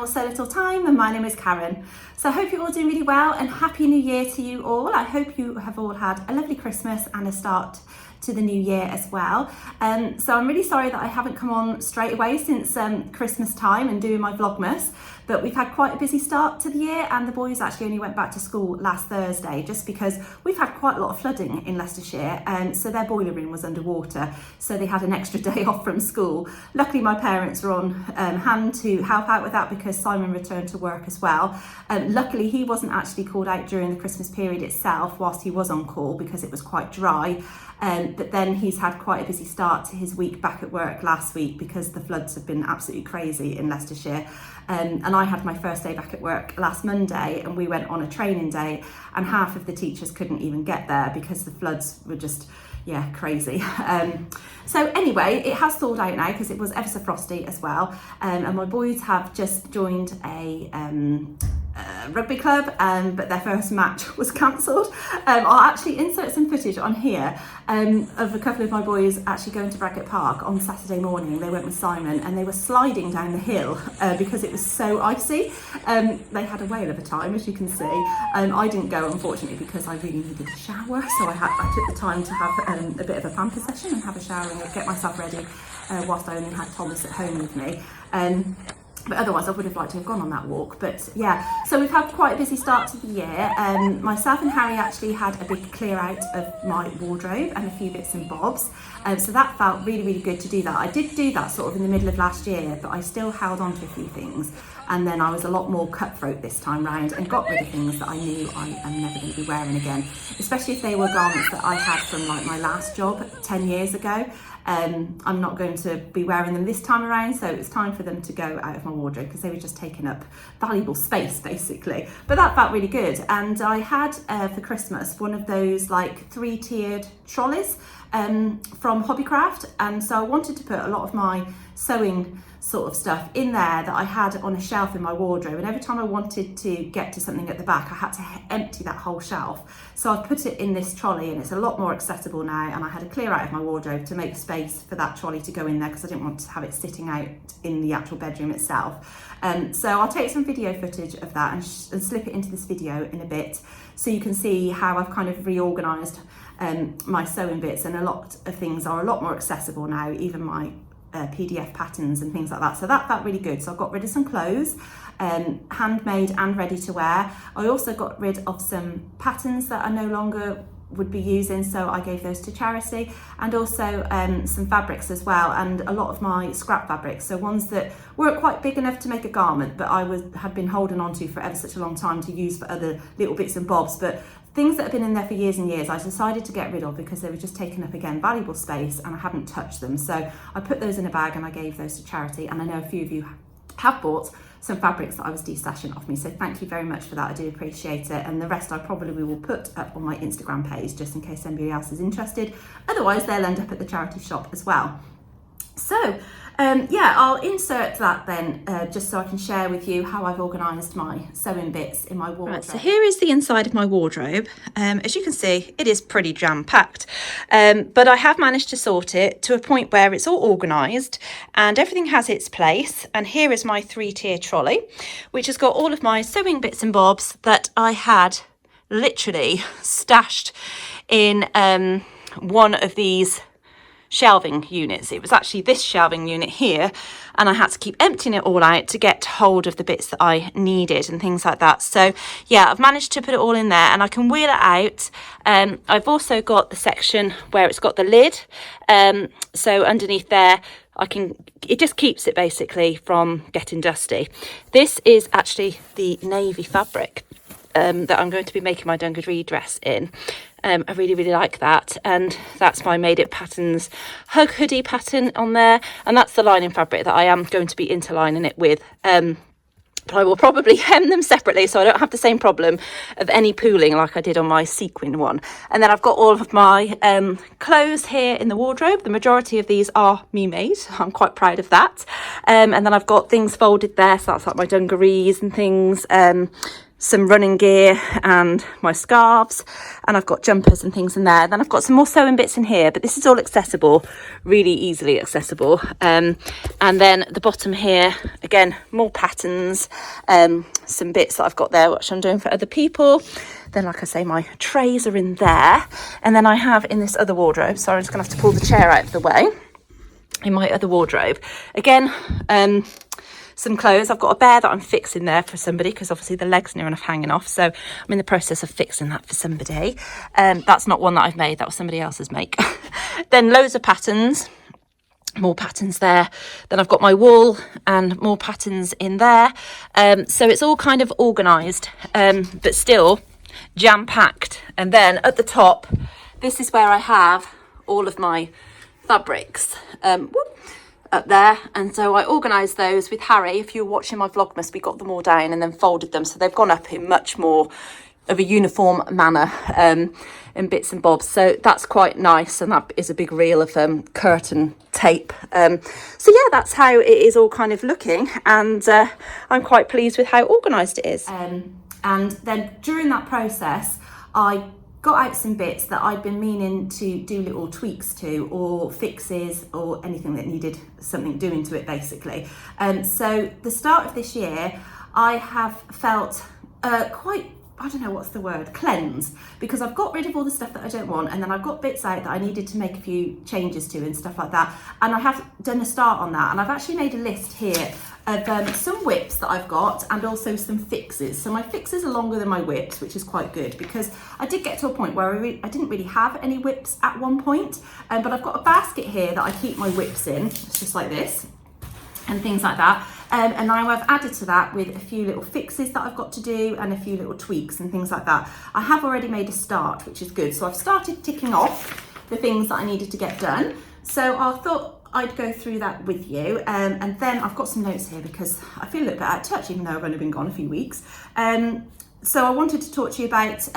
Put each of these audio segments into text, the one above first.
channel So Little Time, and my name is Karen. So I hope you're all doing really well, and Happy New Year to you all. I hope you have all had a lovely Christmas and a start to the new year as well. So I'm really sorry that I haven't come on straight away since Christmas time and doing my Vlogmas, but we've had quite a busy start to the year, and the boys actually only went back to school last Thursday just because we've had quite a lot of flooding in Leicestershire, and so their boiler room was underwater, so they had an extra day off from school. Luckily my parents were on hand to help out with that because Simon returned to work as well. Luckily he wasn't actually called out during the Christmas period itself whilst he was on call because it was quite dry. But then he's had quite a busy start to his week back at work last week because the floods have been absolutely crazy in Leicestershire. And I had my first day back at work last Monday, and we went on a training day, and half of the teachers couldn't even get there because the floods were just, yeah, crazy. So anyway, it has thawed out now because it was ever so frosty as well. And my boys have just joined a rugby club, but their first match was cancelled. I'll actually insert some footage on here of a couple of my boys actually going to Bradgate Park on Saturday morning. They went with Simon and they were sliding down the hill because it was so icy. They had a whale of a time, as you can see. I didn't go, unfortunately, because I really needed a shower, so I took the time to have a bit of a pamper session and have a shower and get myself ready whilst I only had Thomas at home with me. But otherwise I would have liked to have gone on that walk. But yeah, so we've had quite a busy start to the year. Myself and Harry actually had a big clear out of my wardrobe and a few bits and bobs. So that felt really, really good to do that. I did do that sort of in the middle of last year, but I still held on to a few things. And then I was a lot more cutthroat this time round and got rid of things that I knew I am never going to be wearing again, especially if they were garments that I had from like my last job 10 years ago. I'm not going to be wearing them this time around, so it's time for them to go out of my wardrobe because they were just taking up valuable space basically. But that felt really good, and I had for Christmas one of those like 3-tiered trolleys from Hobbycraft, and so I wanted to put a lot of my sewing sort of stuff in there that I had on a shelf in my wardrobe, and every time I wanted to get to something at the back I had to empty that whole shelf. So I've put it in this trolley, and it's a lot more accessible now, and I had to clear out of my wardrobe to make space for that trolley to go in there because I didn't want to have it sitting out in the actual bedroom itself. So I'll take some video footage of that and slip it into this video in a bit so you can see how I've kind of reorganised my sewing bits, and a lot of things are a lot more accessible now, even my PDF patterns and things like that. So that felt really good. So I got rid of some clothes, handmade and ready to wear. I also got rid of some patterns that I no longer would be using, so I gave those to charity, and also some fabrics as well, and a lot of my scrap fabrics, so ones that weren't quite big enough to make a garment but I had been holding on to for ever such a long time to use for other little bits and bobs, but things that have been in there for years and years I decided to get rid of because they were just taking up, again, valuable space, and I hadn't touched them. So I put those in a bag and I gave those to charity, and I know a few of you have bought some fabrics that I was destashing off me, so thank you very much for that. I do appreciate it, and the rest I probably will put up on my Instagram page just in case anybody else is interested. Otherwise they'll end up at the charity shop as well. So yeah, I'll insert that then just so I can share with you how I've organised my sewing bits in my wardrobe. Right, so here is the inside of my wardrobe. As you can see, it is pretty jam-packed, but I have managed to sort it to a point where it's all organised and everything has its place. And here is my 3-tier trolley, which has got all of my sewing bits and bobs that I had literally stashed in one of these shelving units. It was actually this shelving unit here, and I had to keep emptying it all out to get hold of the bits that I needed and things like that. So yeah, I've managed to put it all in there, and I can wheel it out. I've also got the section where it's got the lid, so underneath there it just keeps it basically from getting dusty. This is actually the navy fabric that I'm going to be making my dungaree dress in. I really, really like that, and that's my Made It Patterns hug hoodie pattern on there, and that's the lining fabric that I am going to be interlining it with. But I will probably hem them separately so I don't have the same problem of any pooling like I did on my sequin one. And then I've got all of my clothes here in the wardrobe. The majority of these are me made. I'm quite proud of that. And then I've got things folded there, so that's like my dungarees and things. some running gear and my scarves, and I've got jumpers and things in there. Then I've got some more sewing bits in here, but this is all accessible, really easily accessible. And then at the bottom here, again, more patterns, some bits that I've got there which I'm doing for other people. Then, like I say, my trays are in there, and then I have in this other wardrobe, sorry, I'm just gonna have to pull the chair out of the way, in my other wardrobe again, some clothes. I've got a bear that I'm fixing there for somebody because obviously the leg's near enough hanging off, so I'm in the process of fixing that for somebody. That's not one that I've made, that was somebody else's make. Then loads of patterns, more patterns there. Then I've got my wool and more patterns in there. So it's all kind of organised, but still jam-packed. And then at the top, this is where I have all of my fabrics up there, and so I organised those with Harry. If you were watching my Vlogmas, we got them all down and then folded them, so they've gone up in much more of a uniform manner, in bits and bobs, so that's quite nice. And that is a big reel of curtain tape. So yeah, that's how it is all kind of looking, and I'm quite pleased with how organised it is. And then during that process, I got out some bits that I'd been meaning to do little tweaks to, or fixes, or anything that needed something doing to it, basically. So the start of this year, I have felt quite, I don't know what's the word, cleansed, because I've got rid of all the stuff that I don't want, and then I've got bits out that I needed to make a few changes to and stuff like that. And I have done a start on that, and I've actually made a list here of some whips that I've got, and also some fixes. So my fixes are longer than my whips, which is quite good, because I did get to a point where I didn't really have any whips at one point, but I've got a basket here that I keep my whips in. It's just like this, and things like that. And now I've added to that with a few little fixes that I've got to do, and a few little tweaks and things like that. I have already made a start, which is good. So I've started ticking off the things that I needed to get done. So I thought I'd go through that with you, and then I've got some notes here because I feel a little bit out of touch, even though I've only been gone a few weeks. So I wanted to talk to you about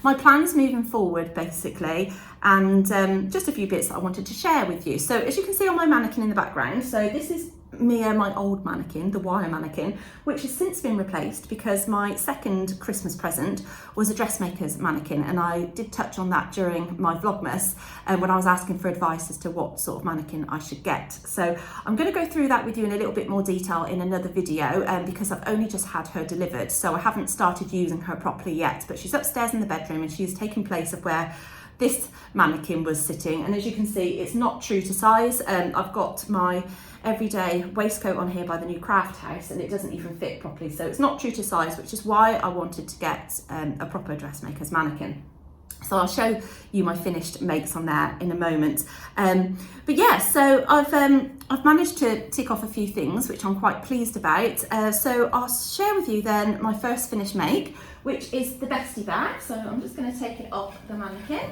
my plans moving forward, basically, and just a few bits that I wanted to share with you. So as you can see on my mannequin in the background, so this is Mia, my old mannequin, the wire mannequin, which has since been replaced because my second Christmas present was a dressmaker's mannequin, and I did touch on that during my Vlogmas when I was asking for advice as to what sort of mannequin I should get. So I'm going to go through that with you in a little bit more detail in another video, because I've only just had her delivered, so I haven't started using her properly yet, but she's upstairs in the bedroom and she's taking place of where this mannequin was sitting. And as you can see, it's not true to size. I've got my everyday waistcoat on here by the new Craft House, and it doesn't even fit properly, so it's not true to size, which is why I wanted to get a proper dressmaker's mannequin. So I'll show you my finished makes on there in a moment. But yeah, so I've managed to tick off a few things which I'm quite pleased about. So I'll share with you then my first finished make, which is the bestie bag. So I'm just going to take it off the mannequin.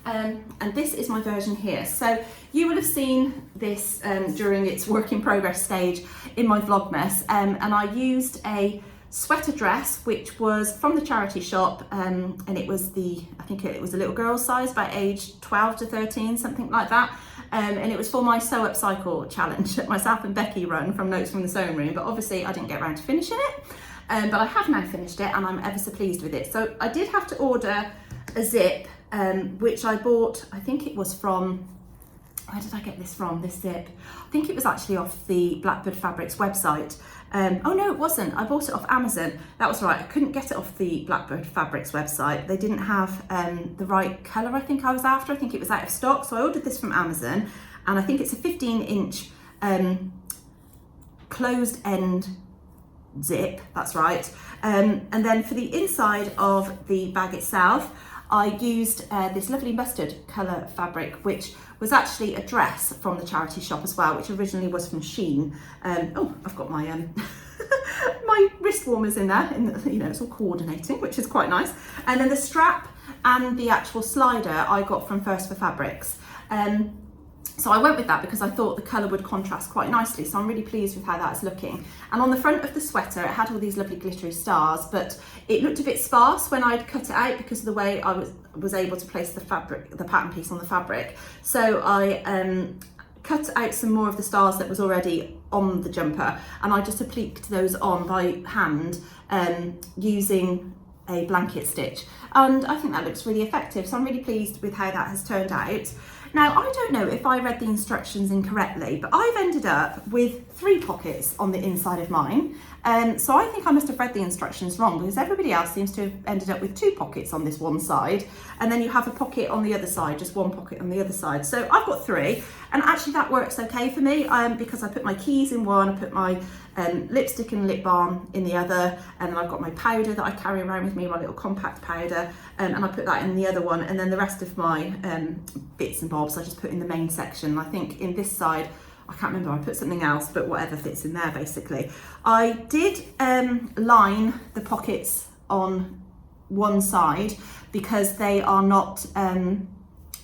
And this is my version here. So you will have seen this during its work in progress stage in my Vlogmas, and I used a sweater dress which was from the charity shop, and it was I think it was a little girl size, by age 12 to 13, something like that. And it was for my Sew Up Cycle challenge that myself and Becky run from Notes from the Sewing Room, but obviously I didn't get around to finishing it, but I have now finished it and I'm ever so pleased with it. So I did have to order a zip, which I bought, I think it was from, where did I get this from, this zip? I think it was actually off the Blackbird Fabrics website. Oh no, it wasn't. I bought it off Amazon. That was right. I couldn't get it off the Blackbird Fabrics website. They didn't have the right colour I think I was after. I think it was out of stock. So I ordered this from Amazon, and I think it's a 15-inch closed end zip. That's right. And then for the inside of the bag itself, I used this lovely mustard colour fabric, which was actually a dress from the charity shop as well, which originally was from Shein. Oh, I've got my my wrist warmers in there, and you know, it's all coordinating, which is quite nice. And then the strap and the actual slider I got from First for Fabrics. So I went with that because I thought the colour would contrast quite nicely. So I'm really pleased with how that's looking. And on the front of the sweater, it had all these lovely glittery stars, but it looked a bit sparse when I'd cut it out because of the way I was able to place the fabric, the pattern piece on the fabric. So I cut out some more of the stars that was already on the jumper, and I just appliqued those on by hand using a blanket stitch, and I think that looks really effective, so I'm really pleased with how that has turned out. Now, I don't know if I read the instructions incorrectly, but I've ended up with 3 pockets on the inside of mine. So I think I must have read the instructions wrong, because everybody else seems to have ended up with 2 pockets on this one side, and then you have a pocket on the other side, just 1 pocket on the other side. So I've got 3, and actually that works okay for me, because I put my keys in one, I put my lipstick and lip balm in the other, and then I've got my powder that I carry around with me, my little compact powder, and I put that in the other one, and then the rest of my bits and bobs I just put in the main section. I think in this side, I can't remember, I put something else, but whatever fits in there basically. I did line the pockets on one side because they are not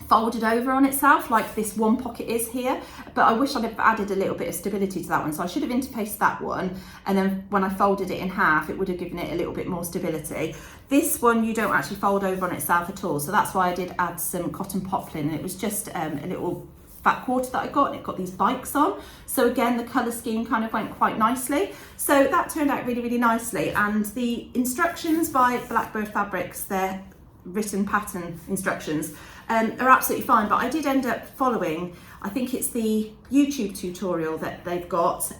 folded over on itself like this one pocket is here, but I wish I'd have added a little bit of stability to that one, so I should have interfaced that one, and then when I folded it in half it would have given it a little bit more stability. This one you don't actually fold over on itself at all, so that's why I did add some cotton poplin, and it was just a little fat quarter that I got, and it got these bikes on, so again the colour scheme kind of went quite nicely, so that turned out really, really nicely. And the instructions by Blackbird Fabrics, their written pattern instructions, are absolutely fine, but I did end up following, I think it's the YouTube tutorial that they've got,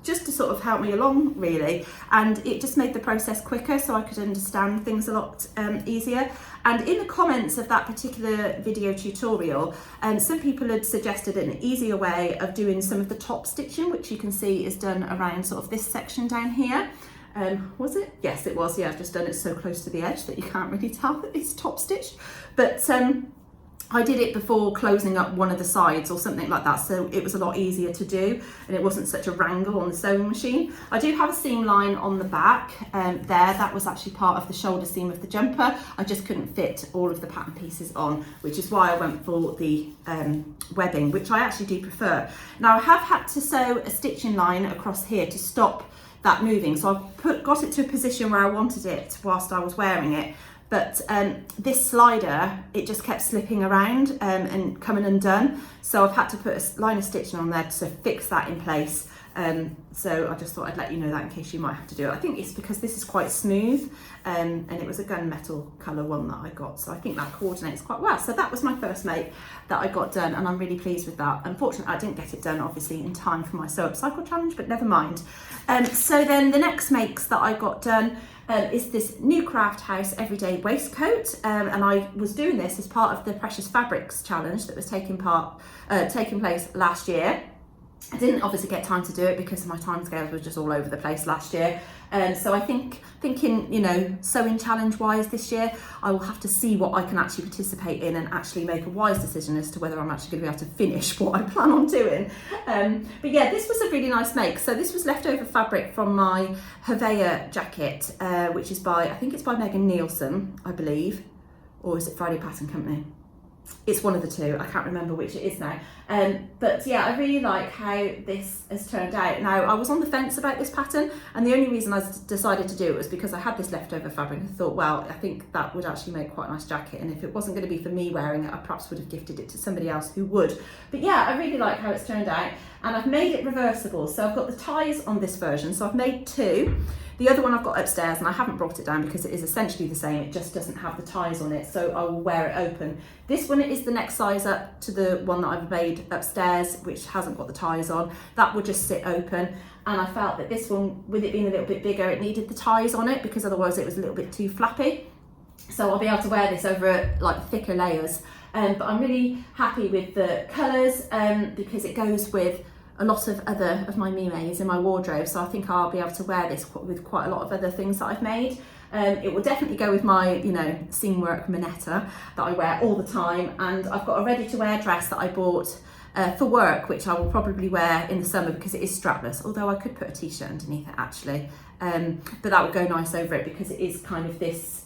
just to sort of help me along really, and it just made the process quicker so I could understand things a lot easier. And in the comments of that particular video tutorial, some people had suggested an easier way of doing some of the top stitching, which you can see is done around sort of this section down here. Was it? Yes, it was. Yeah, I've just done it so close to the edge that you can't really tell that it's top stitched. But I did it before closing up one of the sides or something like that, so it was a lot easier to do and it wasn't such a wrangle on the sewing machine. I do have a seam line on the back there, that was actually part of the shoulder seam of the jumper. I just couldn't fit all of the pattern pieces on, which is why I went for the webbing, which I actually do prefer. Now I have had to sew a stitching line across here to stop that moving, so I've got it to a position where I wanted it whilst I was wearing it, but this slider, it just kept slipping around and coming undone, so I've had to put a line of stitching on there to fix that in place. So I just thought I'd let you know that in case you might have to do it. I think it's because this is quite smooth, and it was a gunmetal colour one that I got, so I think that coordinates quite well. So that was my first make that I got done, and I'm really pleased with that. Unfortunately, I didn't get it done obviously in time for my Sew Up Cycle challenge, but never mind. So then the next makes that I got done is this new Craft House everyday waistcoat, and I was doing this as part of the Precious Fabrics challenge that was taking place last year. I didn't obviously get time to do it because my timescales were just all over the place last year. So I thinking, you know, sewing challenge wise this year, I will have to see what I can actually participate in and actually make a wise decision as to whether I'm actually going to be able to finish what I plan on doing. But yeah, this was a really nice make. So this was leftover fabric from my Herveya jacket, which is by, I think it's by Megan Nielsen, I believe, or is it Friday Pattern Company? It's one of the two, I can't remember which it is now. But yeah, I really like how this has turned out. Now, I was on the fence about this pattern, and the only reason I decided to do it was because I had this leftover fabric and thought, well, I think that would actually make quite a nice jacket, and if it wasn't going to be for me wearing it, I perhaps would have gifted it to somebody else who would. But yeah, I really like how it's turned out, and I've made it reversible. So I've got the ties on this version, so I've made 2. The other one I've got upstairs, and I haven't brought it down because it is essentially the same, it just doesn't have the ties on it, so I will wear it open. This one is the next size up to the one that I've made upstairs, which hasn't got the ties on. That will just sit open, and I felt that this one, with it being a little bit bigger, it needed the ties on it because otherwise it was a little bit too flappy. So I'll be able to wear this over like thicker layers. But I'm really happy with the colours because it goes with a lot of other of my mimes in my wardrobe, so I think I'll be able to wear this with quite a lot of other things that I've made. It will definitely go with my, you know, seam work Minetta that I wear all the time, and I've got a ready to wear dress that I bought for work, which I will probably wear in the summer because it is strapless, although I could put a t-shirt underneath it actually, but that would go nice over it because it is kind of this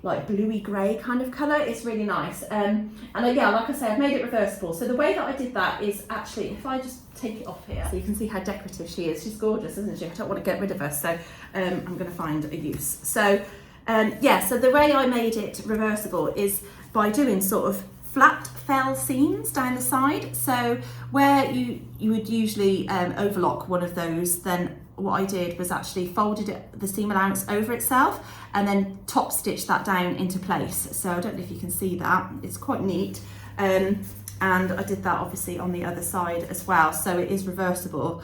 like bluey grey kind of colour. It's really nice, and yeah, like I say, I've made it reversible. So the way that I did that is actually, if I just take it off here so you can see how decorative she is. She's gorgeous, isn't she? I don't want to get rid of her, so I'm going to find a use. So yeah, so the way I made it reversible is by doing sort of flat fell seams down the side. So where you would usually overlock one of those, then what I did was actually folded the seam allowance over itself and then top stitched that down into place. So I don't know if you can see that, it's quite neat. And I did that obviously on the other side as well. So it is reversible.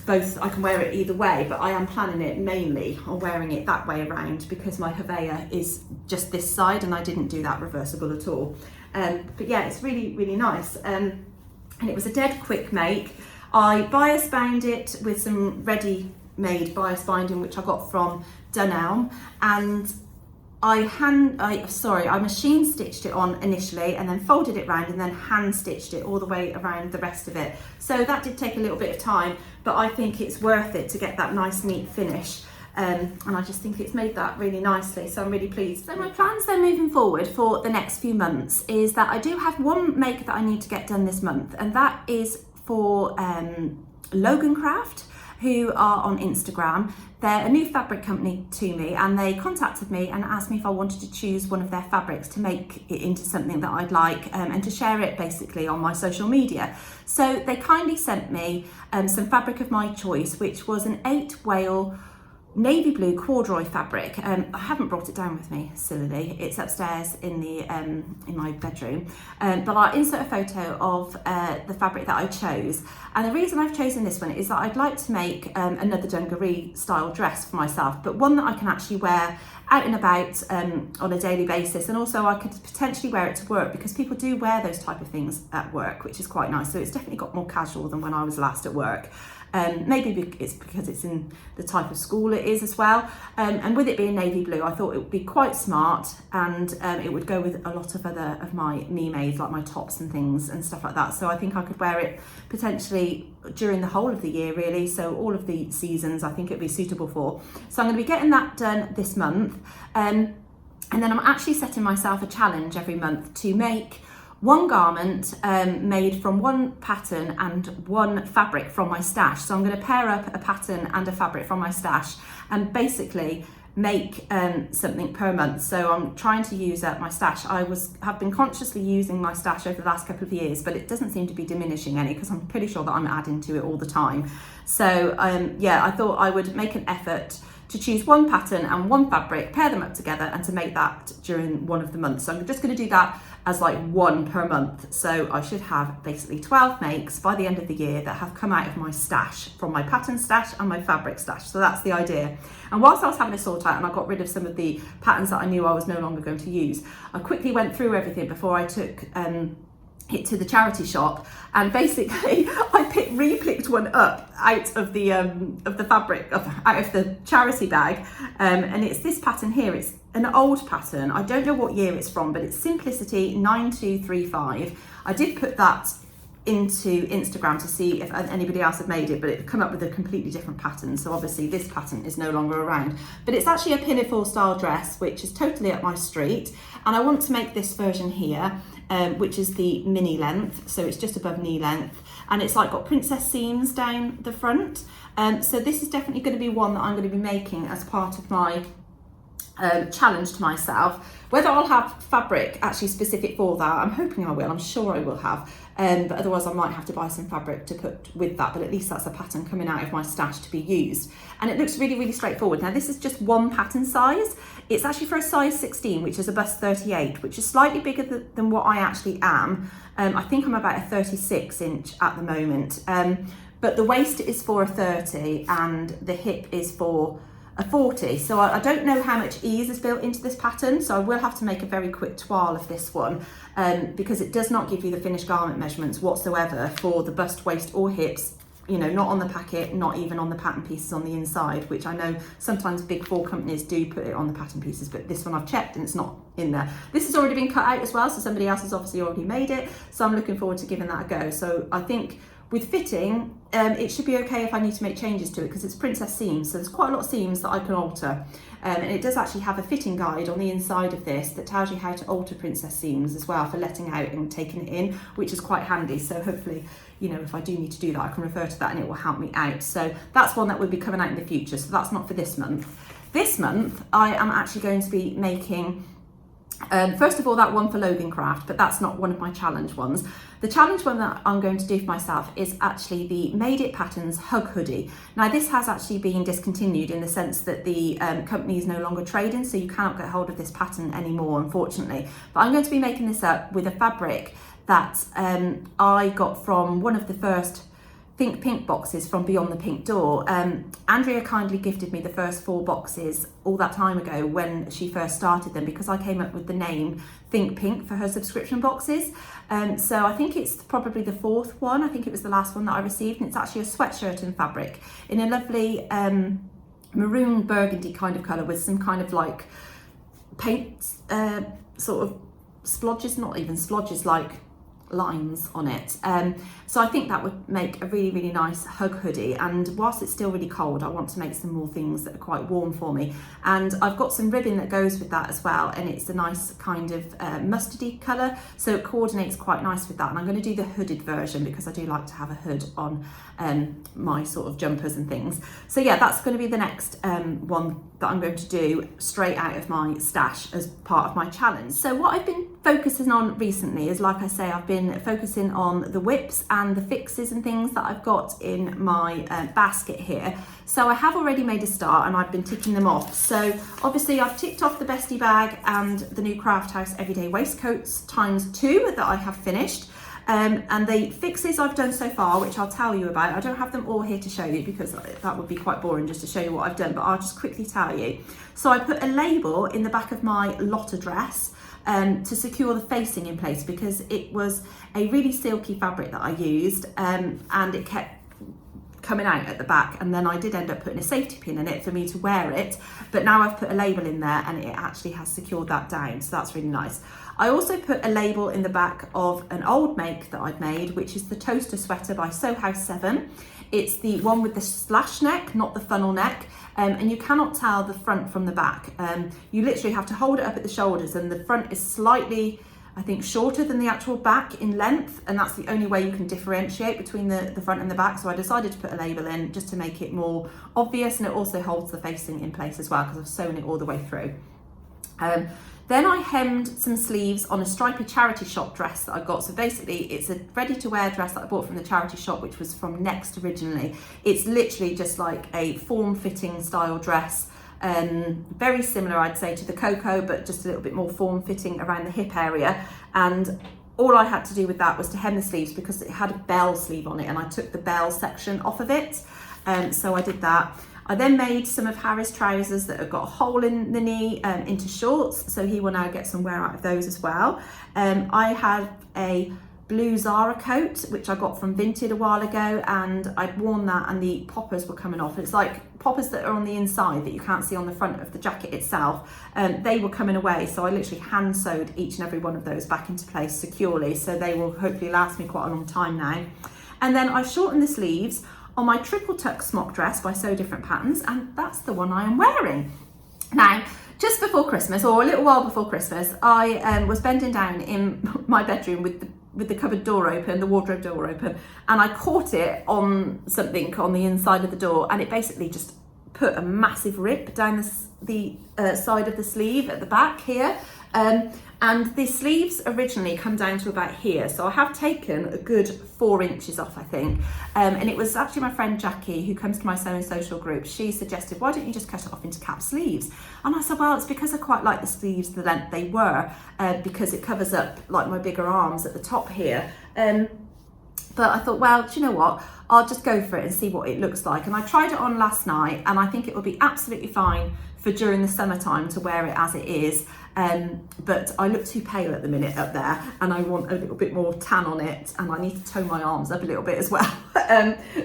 Both, I can wear it either way, but I am planning it mainly on wearing it that way around because my Havea is just this side and I didn't do that reversible at all. But yeah, it's really, really nice. And it was a dead quick make. I bias bound it with some ready-made bias binding, which I got from Dunelm, and I machine stitched it on initially and then folded it round and then hand stitched it all the way around the rest of it. So that did take a little bit of time, but I think it's worth it to get that nice neat finish. And I just think it's made that really nicely, so I'm really pleased. So my plans then moving forward for the next few months is that I do have one make that I need to get done this month, and that is for Logan Craft, who are on Instagram. They're a new fabric company to me, and they contacted me and asked me if I wanted to choose one of their fabrics to make it into something that I'd like, and to share it basically on my social media. So they kindly sent me some fabric of my choice, which was an 8 wale navy blue corduroy fabric. I haven't brought it down with me, sillily. It's upstairs in the in my bedroom. But I'll insert a photo of the fabric that I chose. And the reason I've chosen this one is that I'd like to make another dungaree style dress for myself, but one that I can actually wear out and about on a daily basis, and also I could potentially wear it to work because people do wear those type of things at work, which is quite nice. So it's definitely got more casual than when I was last at work. Maybe it's because it's in the type of school it is as well. And with it being navy blue, I thought it would be quite smart, and it would go with a lot of other of my me-mades, like my tops and things and stuff like that. So I think I could wear it potentially during the whole of the year, really. So all of the seasons I think it'd be suitable for. So I'm going to be getting that done this month. And then I'm actually setting myself a challenge every month to make one garment made from one pattern and one fabric from my stash. So I'm going to pair up a pattern and a fabric from my stash and basically make something per month. So I'm trying to use up my stash. have been consciously using my stash over the last couple of years, but it doesn't seem to be diminishing any because I'm pretty sure that I'm adding to it all the time. So yeah, I thought I would make an effort to choose one pattern and one fabric, pair them up together, and to make that during one of the months. So I'm just going to do that as like one per month. So I should have basically 12 makes by the end of the year that have come out of my stash, from my pattern stash and my fabric stash. So that's the idea. And whilst I was having a sort out and I got rid of some of the patterns that I knew I was no longer going to use, I quickly went through everything before I took it to the charity shop, and basically I re-picked one up out of the fabric, out of the charity bag, and it's this pattern here. It's an old pattern. I don't know what year it's from, but it's Simplicity 9235. I did put that into Instagram to see if anybody else had made it, but it come up with a completely different pattern. So obviously this pattern is no longer around, but it's actually a pinafore style dress, which is totally up my street. And I want to make this version here, which is the mini length. So it's just above knee length, and it's like got princess seams down the front. So this is definitely going to be one that I'm going to be making as part of my challenge to myself. Whether I'll have fabric actually specific for that, I'm hoping I will. I'm sure I will have. But otherwise I might have to buy some fabric to put with that, but at least that's a pattern coming out of my stash to be used. And it looks really, really straightforward. Now this is just one pattern size. It's actually for a size 16, which is a bust 38, which is slightly bigger than what I actually am. I think I'm about a 36 inch at the moment. But the waist is for a 30 and the hip is for a 40. So I don't know how much ease is built into this pattern, so I will have to make a very quick toile of this one, because it does not give you the finished garment measurements whatsoever for the bust, waist or hips, you know, not on the packet, not even on the pattern pieces on the inside, which I know sometimes big four companies do put it on the pattern pieces, but this one I've checked and it's not in there. This has already been cut out as well, so somebody else has obviously already made it, so I'm looking forward to giving that a go. So I think with fitting, it should be okay if I need to make changes to it, because it's princess seams, so there's quite a lot of seams that I can alter. And it does actually have a fitting guide on the inside of this that tells you how to alter princess seams as well for letting out and taking it in, which is quite handy. So hopefully, you know, if I do need to do that, I can refer to that and it will help me out. So that's one that will be coming out in the future. So that's not for this month. This month, I am actually going to be making First of all, that one for Logan Craft, but that's not one of my challenge ones. The challenge one that I'm going to do for myself is actually the Made It Patterns Hug Hoodie. Now this has actually been discontinued in the sense that the company is no longer trading, so you cannot get hold of this pattern anymore, unfortunately. But I'm going to be making this up with a fabric that I got from one of the first Think Pink boxes from Beyond the Pink Door. Andrea kindly gifted me the first 4 boxes all that time ago when she first started them, because I came up with the name Think Pink for her subscription boxes. So I think it's probably the 4th one. I think it was the last one that I received, and it's actually a sweatshirt in fabric in a lovely maroon burgundy kind of colour with some kind of like paint sort of splodges, not even splodges, like lines on it. So I think that would make a really, really nice hug hoodie, and whilst it's still really cold, I want to make some more things that are quite warm for me. And I've got some ribbon that goes with that as well, and it's a nice kind of mustardy colour, so it coordinates quite nice with that. And I'm going to do the hooded version because I do like to have a hood on my sort of jumpers and things. So yeah, that's going to be the next one that I'm going to do straight out of my stash as part of my challenge. So what I've been focusing on recently is, like I say, I've been focusing on the whips and the fixes and things that I've got in my basket here. So I have already made a start and I've been ticking them off. So obviously I've ticked off the bestie bag and the new Craft House everyday waistcoats ×2 that I have finished. And the fixes I've done so far, which I'll tell you about, I don't have them all here to show you because that would be quite boring just to show you what I've done, but I'll just quickly tell you. So I put a label in the back of my Lotta dress to secure the facing in place, because it was a really silky fabric that I used, and it kept coming out at the back, and then I did end up putting a safety pin in it for me to wear it, but now I've put a label in there and it actually has secured that down, so that's really nice. I also put a label in the back of an old make that I'd made, which is the Toaster Sweater by Sewcial 7. It's the one with the slash neck, not the funnel neck, and you cannot tell the front from the back. You literally have to hold it up at the shoulders, and the front is slightly, I think, shorter than the actual back in length, and that's the only way you can differentiate between the front and the back. So I decided to put a label in just to make it more obvious, and it also holds the facing in place as well because I've sewn it all the way through. Then I hemmed some sleeves on a stripy charity shop dress that I got. So basically it's a ready to wear dress that I bought from the charity shop, which was from Next originally. It's literally just like a form-fitting style dress. Very similar, I'd say, to the Coco, but just a little bit more form-fitting around the hip area. And all I had to do with that was to hem the sleeves because it had a bell sleeve on it, and I took the bell section off of it. So I did that. I then made some of Harry's trousers that have got a hole in the knee into shorts, so he will now get some wear out of those as well. I had a blue Zara coat, which I got from Vinted a while ago, and I'd worn that and the poppers were coming off. It's like poppers that are on the inside that you can't see on the front of the jacket itself. They were coming away, so I literally hand sewed each and every one of those back into place securely, so they will hopefully last me quite a long time now. And then I shortened the sleeves on my triple tuck smock dress by Sew Different Patterns, and that's the one I am wearing. Now, just before Christmas, or a little while before Christmas, I was bending down in my bedroom with the cupboard door open, the wardrobe door open, and I caught it on something on the inside of the door, and it basically just put a massive rip down the side of the sleeve at the back here. And the sleeves originally come down to about here, so I have taken a good 4 inches off, I think. And it was actually my friend Jackie, who comes to my Sewing Social group. She suggested, why don't you just cut it off into cap sleeves? And I said, well, it's because I quite like the sleeves the length they were, because it covers up like my bigger arms at the top here. But I thought, well, do you know what? I'll just go for it and see what it looks like. And I tried it on last night, and I think it will be absolutely fine for during the summertime to wear it as it is. But I look too pale at the minute up there, and I want a little bit more tan on it, and I need to tone my arms up a little bit as well.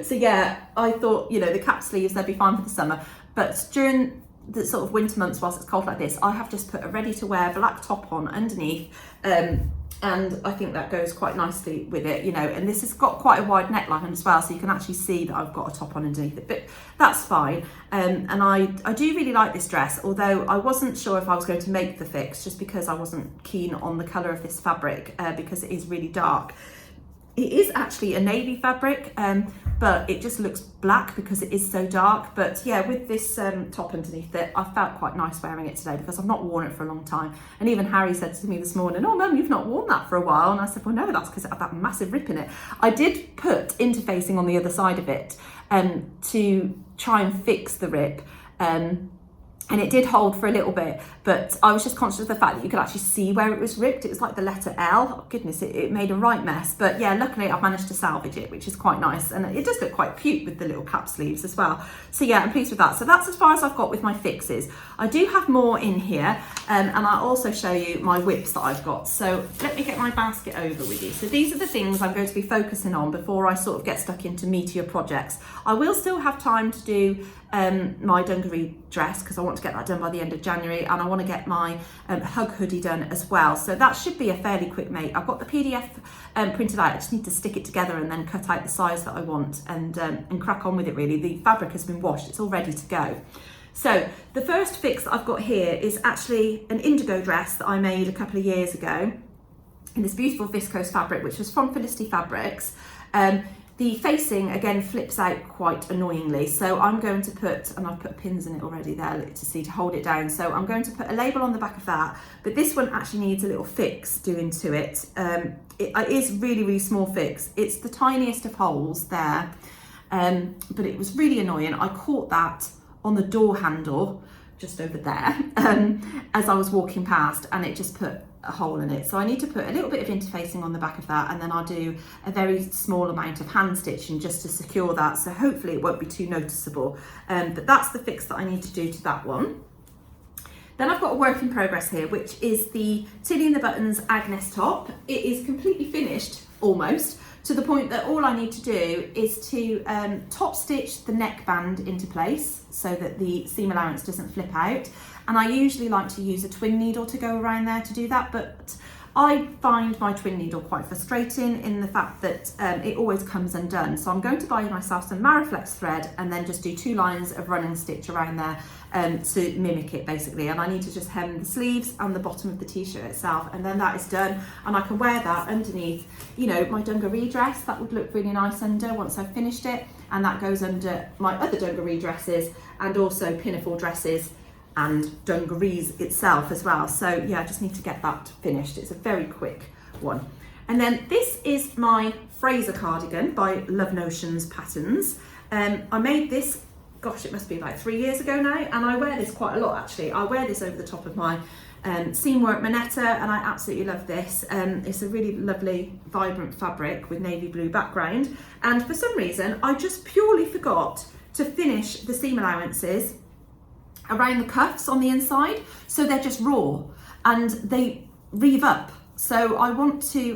So yeah, I thought, you know, the cap sleeves, they'd be fine for the summer. But during the sort of winter months, whilst it's cold like this, I have just put a ready to wear black top on underneath. And I think that goes quite nicely with it, you know, and this has got quite a wide neckline as well, so you can actually see that I've got a top on underneath it, but that's fine. And I do really like this dress, although I wasn't sure if I was going to make the fix, just because I wasn't keen on the colour of this fabric, because it is really dark. It is actually a navy fabric, but it just looks black because it is so dark. But yeah, with this top underneath it, I felt quite nice wearing it today because I've not worn it for a long time. And even Harry said to me this morning, "Oh Mum, you've not worn that for a while." And I said, well no, that's because it had that massive rip in it. I did put interfacing on the other side of it to try and fix the rip. And it did hold for a little bit, but I was just conscious of the fact that you could actually see where it was ripped. It was like the letter L. Oh, goodness, it made a right mess. But yeah, luckily I've managed to salvage it, which is quite nice. And it does look quite cute with the little cap sleeves as well. So yeah, I'm pleased with that. So that's as far as I've got with my fixes. I do have more in here, and I'll also show you my whips that I've got. So let me get my basket over with you. So these are the things I'm going to be focusing on before I sort of get stuck into meatier projects. I will still have time to do my dungaree dress because I want to get that done by the end of January, and I want to get my hug hoodie done as well. So that should be a fairly quick make. I've got the PDF printed out. I just need to stick it together and then cut out the size that I want and crack on with it really. The fabric has been washed, it's all ready to go. So the first fix that I've got here is actually an indigo dress that I made a couple of years ago in this beautiful viscose fabric, which was from Felicity Fabrics. The facing again flips out quite annoyingly, so I'm going to put, and I've put pins in it already there to see to hold it down, so I'm going to put a label on the back of that, but this one actually needs a little fix doing to it. It is really small fix. It's the tiniest of holes there, but it was really annoying. I caught that on the door handle just over there as I was walking past, and it just put a hole in it. So I need to put a little bit of interfacing on the back of that, and then I'll do a very small amount of hand stitching just to secure that, so hopefully it won't be too noticeable. But that's the fix that I need to do to that one. Then I've got a work in progress here, which is the Tilly and the Buttons Agnes top. It is completely finished almost, to the point that all I need to do is to top stitch the neckband into place so that the seam allowance doesn't flip out. And I usually like to use a twin needle to go around there to do that, but I find my twin needle quite frustrating in the fact that it always comes undone. So I'm going to buy myself some Mariflex thread and then just do 2 lines of running stitch around there to mimic it basically. And I need to just hem the sleeves and the bottom of the t-shirt itself, and then that is done, and I can wear that underneath, you know, my dungaree dress. That would look really nice under once I've finished it, and that goes under my other dungaree dresses and also pinafore dresses and dungarees itself as well. So yeah, I just need to get that finished. It's a very quick one. And then this is my Fraser cardigan by Love Notions Patterns. I made this, gosh, it must be like 3 years ago now, and I wear this quite a lot actually. I wear this over the top of my seam work manetta, and I absolutely love this. It's a really lovely vibrant fabric with navy blue background, and for some reason I just purely forgot to finish the seam allowances around the cuffs on the inside, so they're just raw and they reeve up. So I want to,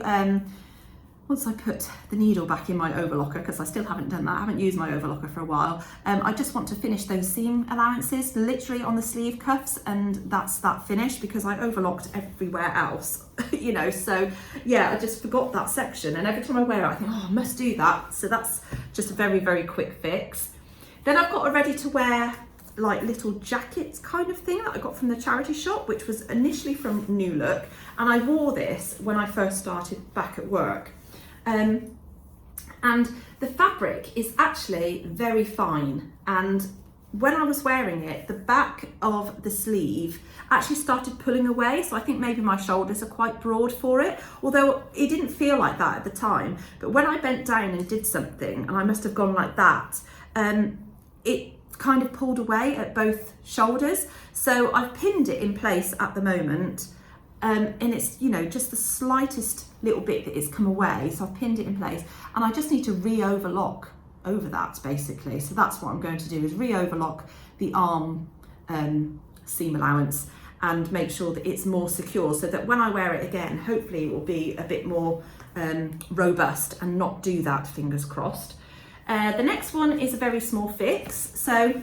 once I put the needle back in my overlocker, because I still haven't done that, I haven't used my overlocker for a while, I just want to finish those seam allowances literally on the sleeve cuffs, and that's that finished because I overlocked everywhere else, you know. So yeah, I just forgot that section, and every time I wear it I think, oh, I must do that. So that's just a very quick fix. Then I've got a ready to wear like little jackets kind of thing that I got from the charity shop, which was initially from New Look, and I wore this when I first started back at work. And the fabric is actually very fine, and when I was wearing it, the back of the sleeve actually started pulling away, so I think maybe my shoulders are quite broad for it, although it didn't feel like that at the time. But when I bent down and did something, and I must have gone like that, it kind of pulled away at both shoulders. So I've pinned it in place at the moment, and it's, you know, just the slightest little bit that is come away, so I've pinned it in place, and I just need to re-overlock over that basically. So that's what I'm going to do, is re-overlock the arm seam allowance and make sure that it's more secure, so that when I wear it again, hopefully it will be a bit more robust and not do that, fingers crossed. The next one is a very small fix, so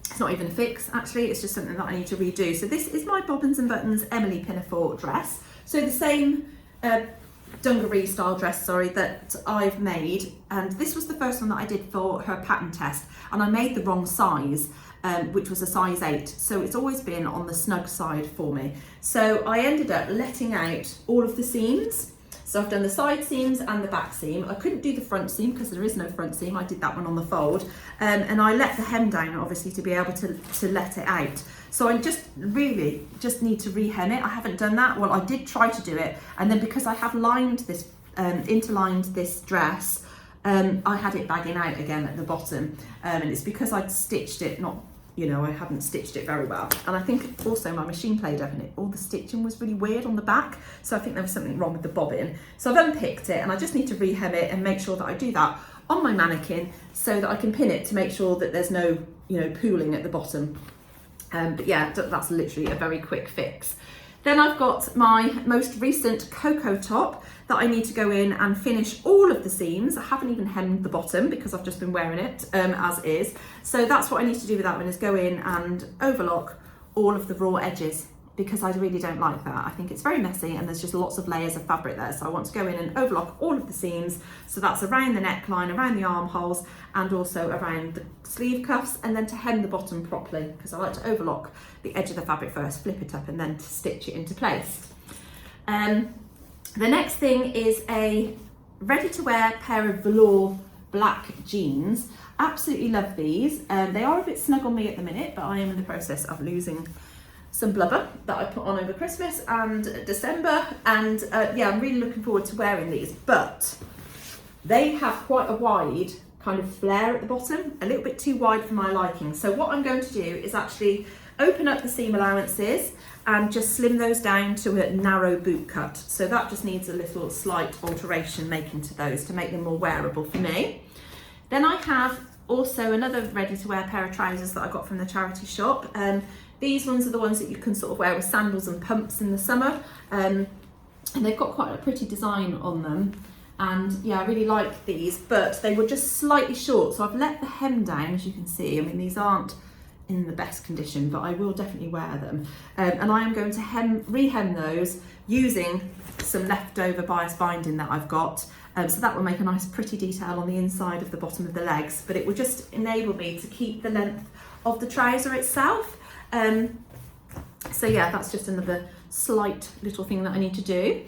it's not even a fix actually, it's just something that I need to redo. So this is my Bobbins and Buttons Emily pinafore dress. So the same dungaree style dress, sorry, that I've made, and this was the first one that I did for her pattern test, and I made the wrong size, which was a size 8, so it's always been on the snug side for me. So I ended up letting out all of the seams. So I've done the side seams and the back seam. I couldn't do the front seam because there is no front seam. I did that one on the fold. And I let the hem down, obviously, to be able to let it out. So I just really just need to rehem it. I haven't done that. Well, I did try to do it. And then because I have lined this, interlined this dress, I had it bagging out again at the bottom. And it's because I'd stitched it, not, you know, I hadn't stitched it very well. And I think also my machine played up and all the stitching was really weird on the back. So I think there was something wrong with the bobbin. So I've unpicked it and I just need to rehem it and make sure that I do that on my mannequin so that I can pin it to make sure that there's no, you know, pooling at the bottom. But yeah, that's literally a very quick fix. Then I've got my most recent cocoa top that I need to go in and finish all of the seams. I haven't even hemmed the bottom because I've just been wearing it as is. So that's what I need to do with that one, is go in and overlock all of the raw edges, because I really don't like that. I think it's very messy and there's just lots of layers of fabric there. So I want to go in and overlock all of the seams. So that's around the neckline, around the armholes, and also around the sleeve cuffs, and then to hem the bottom properly, because I like to overlock the edge of the fabric first, flip it up, and then to stitch it into place. The next thing is a ready-to-wear pair of velour black jeans. Absolutely love these. They are a bit snug on me at the minute, but I am in the process of losing some blubber that I put on over Christmas and December, and yeah, I'm really looking forward to wearing these, but they have quite a wide kind of flare at the bottom, a little bit too wide for my liking. So what I'm going to do is actually open up the seam allowances and just slim those down to a narrow boot cut. So that just needs a little slight alteration making to those to make them more wearable for me. Then I have also another ready-to-wear pair of trousers that I got from the charity shop. These ones are the ones that you can sort of wear with sandals and pumps in the summer. And they've got quite a pretty design on them. And yeah, I really like these, but they were just slightly short. So I've let the hem down, as you can see. I mean, these aren't in the best condition, but I will definitely wear them. And I am going to rehem those using some leftover bias binding that I've got. So that will make a nice pretty detail on the inside of the bottom of the legs, but it will just enable me to keep the length of the trouser itself. So yeah, that's just another slight little thing that I need to do.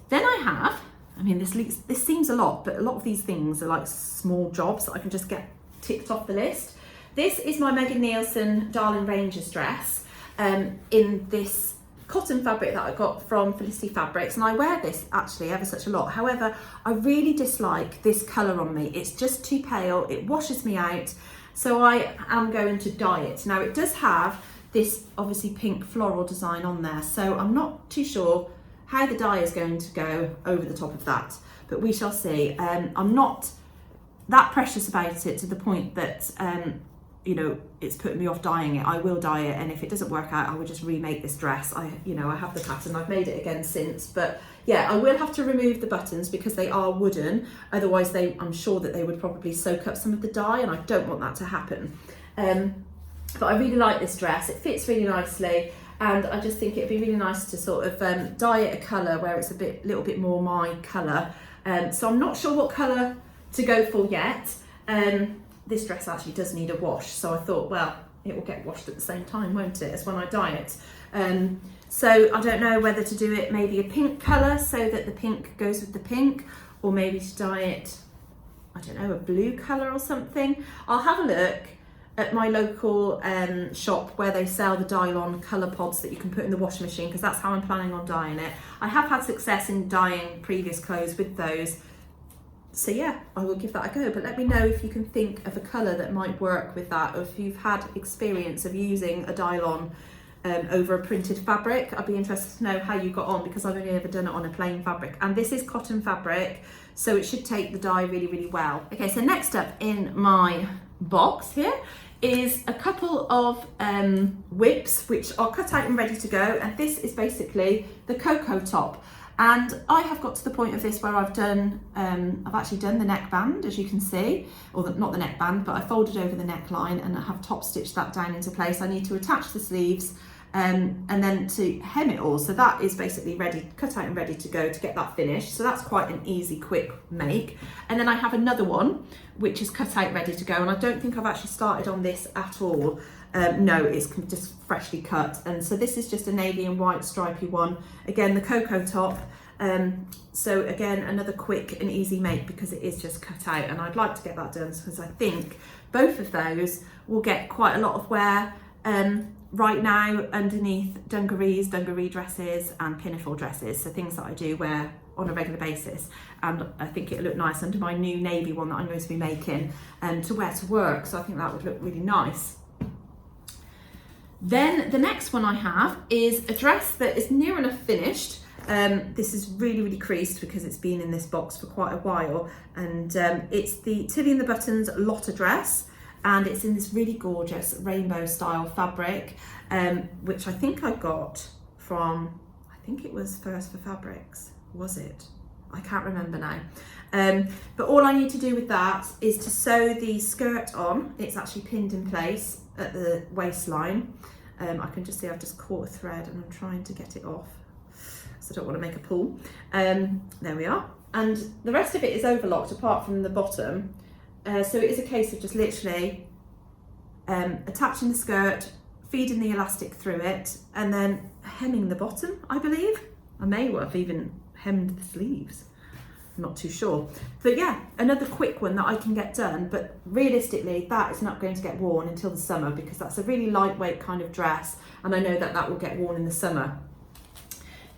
Then I have, I mean, this seems a lot, but a lot of these things are like small jobs that I can just get ticked off the list. This is my Megan Nielsen Darling Rangers dress in this cotton fabric that I got from Felicity Fabrics, and I wear this actually ever such a lot. However, I really dislike this colour on me. It's just too pale, it washes me out, so I am going to dye it. Now it does have this obviously pink floral design on there, so I'm not too sure how the dye is going to go over the top of that, but we shall see. I'm not that precious about it to the point that you know, it's putting me off dyeing it. I will dye it, and if it doesn't work out, I will just remake this dress. I have the pattern, I've made it again since, but yeah, I will have to remove the buttons because they are wooden. Otherwise, I'm sure that they would probably soak up some of the dye, and I don't want that to happen. But I really like this dress. It fits really nicely, and I just think it'd be really nice to sort of dye it a colour where it's a little bit more my colour. So I'm not sure what colour to go for yet. This dress actually does need a wash, so I thought, well, it will get washed at the same time, won't it, as when I dye it. So I don't know whether to do it maybe a pink colour so that the pink goes with the pink, or maybe to dye it, I don't know, a blue colour or something. I'll have a look at my local shop where they sell the Dylon colour pods that you can put in the washing machine, because that's how I'm planning on dyeing it. I have had success in dyeing previous clothes with those. So yeah, I will give that a go, but let me know if you can think of a colour that might work with that, or if you've had experience of using a Dylon over a printed fabric. I'd be interested to know how you got on, because I've only ever done it on a plain fabric, and this is cotton fabric, so it should take the dye really, really well. Okay, so next up in my box here is a couple of whips which are cut out and ready to go, and this is basically the cocoa top. And I have got to the point of this where I've actually done the neckband, as you can see, or not the neckband, but I folded over the neckline and I have top stitched that down into place. I need to attach the sleeves and then to hem it all. So that is basically ready, cut out and ready to go to get that finished. So that's quite an easy, quick make. And then I have another one, which is cut out ready to go. And I don't think I've actually started on this at all. No, it's just freshly cut. And so this is just a navy and white stripy one. Again, the cocoa top. So again, another quick and easy make because it is just cut out, and I'd like to get that done because I think both of those will get quite a lot of wear right now underneath dungaree dresses and pinafore dresses, so things that I do wear on a regular basis, and I think it'll look nice under my new navy one that I'm going to be making to wear to work, so I think that would look really nice. Then the next one I have is a dress that is near enough finished. This is really creased because it's been in this box for quite a while, and it's the Tilly and the Buttons Lotta dress, and it's in this really gorgeous rainbow style fabric, which I think I got from, I think it was First for Fabrics, was it? I can't remember now. But all I need to do with that is to sew the skirt on. It's actually pinned in place at the waistline. I can just see I've just caught a thread and I'm trying to get it off, so I don't want to make a pull. There we are. And the rest of it is overlocked apart from the bottom. So it is a case of just literally attaching the skirt, feeding the elastic through it, and then hemming the bottom, I believe. I may have even hemmed the sleeves, I'm not too sure. But yeah, another quick one that I can get done, but realistically that is not going to get worn until the summer because that's a really lightweight kind of dress, and I know that that will get worn in the summer.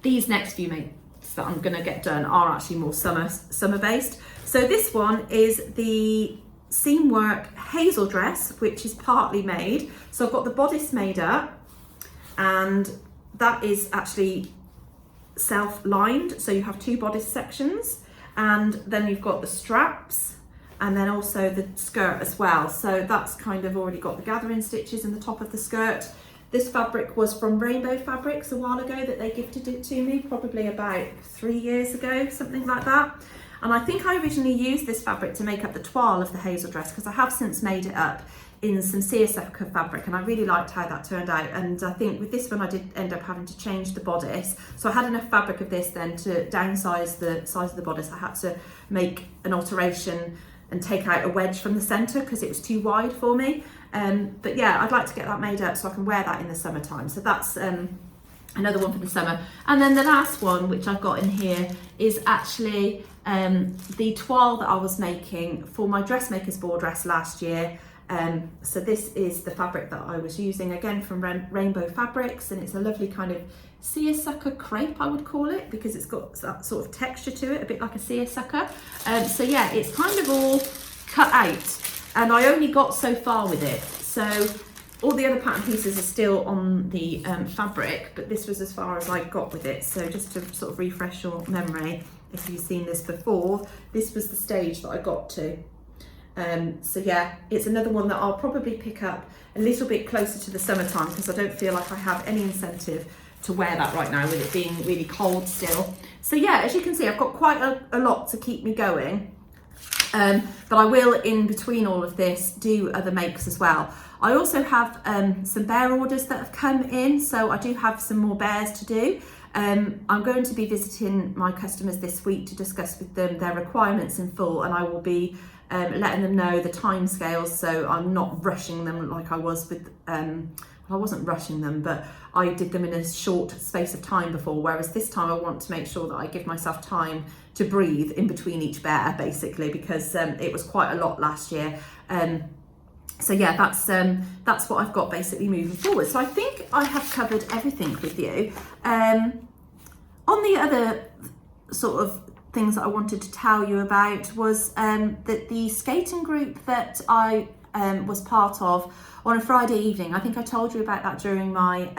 These next few makes that I'm going to get done are actually more summer based. So this one is the seam work hazel dress, which is partly made. So I've got the bodice made up, and that is actually self-lined, so you have two bodice sections, and then you've got the straps and then also the skirt as well, so that's kind of already got the gathering stitches in the top of the skirt. This fabric was from Rainbow Fabrics a while ago that they gifted it to me, probably about 3 years ago, something like that. And I think I originally used this fabric to make up the toile of the hazel dress, because I have since made it up in some seersucker fabric, and I really liked how that turned out. And I think with this one I did end up having to change the bodice, so I had enough fabric of this then to downsize the size of the bodice. I had to make an alteration and take out a wedge from the centre because it was too wide for me. But yeah, I'd like to get that made up so I can wear that in the summertime. So that's another one for the summer. And then the last one, which I've got in here, is actually the toile that I was making for my dressmaker's ball dress last year. So this is the fabric that I was using, again from Rainbow Fabrics, and it's a lovely kind of seersucker crepe, I would call it, because it's got that sort of texture to it, a bit like a seersucker. So yeah, it's kind of all cut out, and I only got so far with it. So all the other pattern pieces are still on the fabric, but this was as far as I got with it. So just to sort of refresh your memory, if you've seen this before, this was the stage that I got to. So yeah, it's another one that I'll probably pick up a little bit closer to the summertime, because I don't feel like I have any incentive to wear that right now with it being really cold still. So yeah, as you can see, I've got quite a lot to keep me going. But I will, in between all of this, do other makes as well. I also have some bear orders that have come in, so I do have some more bears to do. I'm going to be visiting my customers this week to discuss with them their requirements in full, and I will be letting them know the timescales, so I'm not rushing them like I was with, well, I wasn't rushing them, but I did them in a short space of time before, whereas this time I want to make sure that I give myself time to breathe in between each bear, basically, because it was quite a lot last year. So yeah, that's what I've got basically moving forward. So I think I have covered everything with you. On the other sort of things that I wanted to tell you about was that the skating group that I was part of on a Friday evening, I think I told you about that during my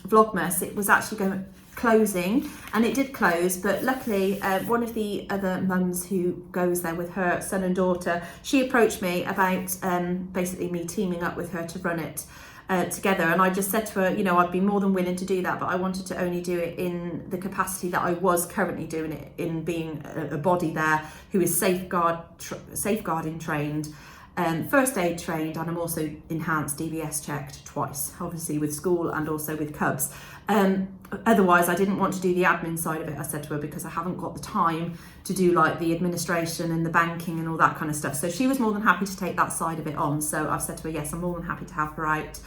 Vlogmas. It was actually closing, and it did close, but luckily one of the other mums who goes there with her son and daughter, she approached me about basically me teaming up with her to run it together, and I just said to her, you know, I'd be more than willing to do that, but I wanted to only do it in the capacity that I was currently doing it in, being a body there who is safeguarding trained, first aid trained, and I'm also enhanced DBS checked twice, obviously with school and also with Cubs. Otherwise I didn't want to do the admin side of it, I said to her, because I haven't got the time to do like the administration and the banking and all that kind of stuff. So she was more than happy to take that side of it on. So I've said to her, yes, I'm more than happy to have her out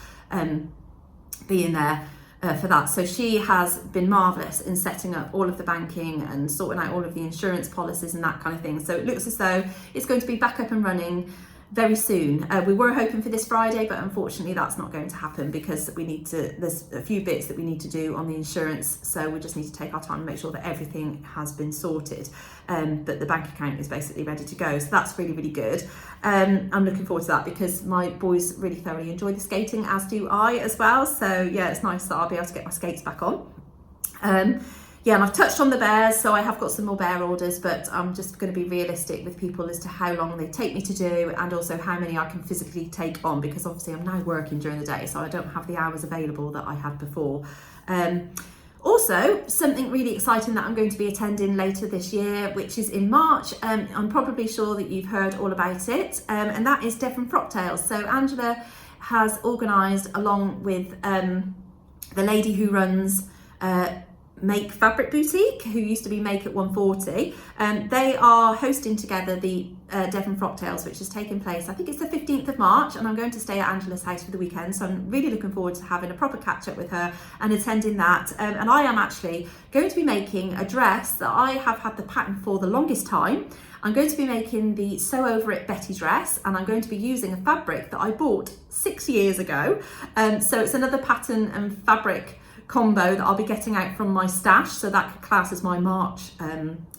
being there for that. So she has been marvellous in setting up all of the banking and sorting out all of the insurance policies and that kind of thing. So it looks as though it's going to be back up and running very soon. We were hoping for this Friday, but unfortunately that's not going to happen because there's a few bits that we need to do on the insurance, so we just need to take our time and make sure that everything has been sorted. But the bank account is basically ready to go, so that's really, really good. I'm looking forward to that because my boys really thoroughly enjoy the skating, as do I as well. So yeah, it's nice that I'll be able to get my skates back on. Yeah, and I've touched on the bears, so I have got some more bear orders, but I'm just going to be realistic with people as to how long they take me to do and also how many I can physically take on, because obviously I'm now working during the day, so I don't have the hours available that I had before. Also, something really exciting that I'm going to be attending later this year, which is in March. I'm probably sure that you've heard all about it, and that is Devon Frocktails. So Angela has organised, along with the lady who runs Make Fabric Boutique, who used to be Make at 140. They are hosting together the Devon Frocktails, which is taking place, I think it's the 15th of March, and I'm going to stay at Angela's house for the weekend, so I'm really looking forward to having a proper catch up with her and attending that. And I am actually going to be making a dress that I have had the pattern for the longest time. I'm going to be making the Sew Over It Betty dress, and I'm going to be using a fabric that I bought 6 years ago. So it's another pattern and fabric combo that I'll be getting out from my stash, so that could class as my March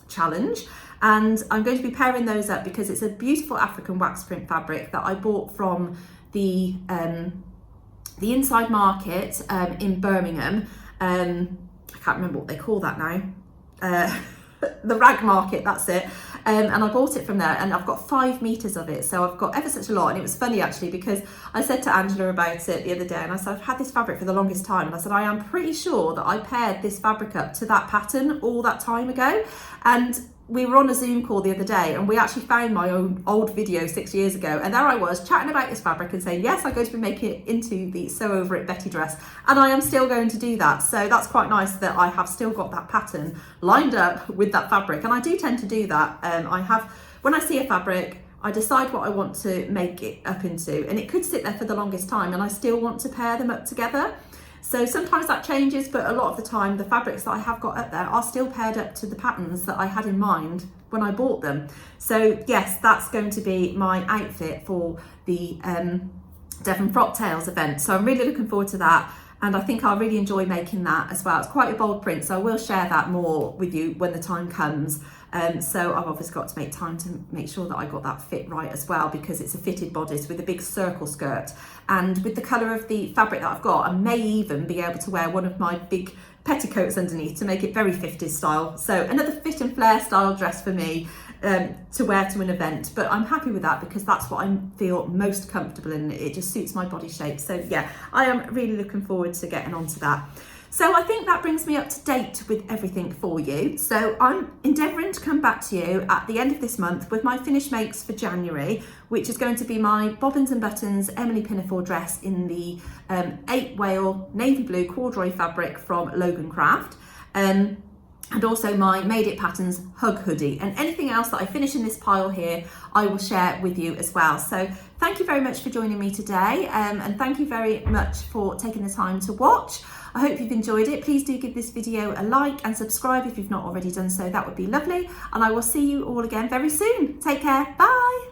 challenge. And I'm going to be pairing those up because it's a beautiful African wax print fabric that I bought from the Inside Market in Birmingham. I can't remember what they call that now. The rag market, that's it. And I bought it from there, and I've got 5 meters of it, so I've got ever such a lot. And it was funny actually, because I said to Angela about it the other day, and I said, I've had this fabric for the longest time, and I said, I am pretty sure that I paired this fabric up to that pattern all that time ago. And we were on a Zoom call the other day, and we actually found my own old video 6 years ago, and there I was chatting about this fabric and saying, yes, I'm going to be making it into the Sew Over It Betty dress, and I am still going to do that. So that's quite nice that I have still got that pattern lined up with that fabric. And I do tend to do that. When I see a fabric, I decide what I want to make it up into, and it could sit there for the longest time, and I still want to pair them up together. So sometimes that changes, but a lot of the time the fabrics that I have got up there are still paired up to the patterns that I had in mind when I bought them. So yes, that's going to be my outfit for the Devon Frocktails event. So I'm really looking forward to that, and I think I'll really enjoy making that as well. It's quite a bold print, so I will share that more with you when the time comes. So I've obviously got to make time to make sure that I got that fit right as well, because it's a fitted bodice with a big circle skirt, and with the colour of the fabric that I've got, I may even be able to wear one of my big petticoats underneath to make it very 50s style. So another fit and flare style dress for me to wear to an event, but I'm happy with that because that's what I feel most comfortable in. It just suits my body shape. So yeah, I am really looking forward to getting onto that. So I think that brings me up to date with everything for you. So I'm endeavouring to come back to you at the end of this month with my finished makes for January, which is going to be my Bobbins and Buttons Emily Pinafore dress in the 8 wale navy blue corduroy fabric from Logan Craft. And also my Made It Patterns Hug hoodie, and anything else that I finish in this pile here, I will share with you as well. So thank you very much for joining me today, and thank you very much for taking the time to watch. I hope you've enjoyed it. Please do give this video a like and subscribe if you've not already done so. That would be lovely. And I will see you all again very soon. Take care. Bye.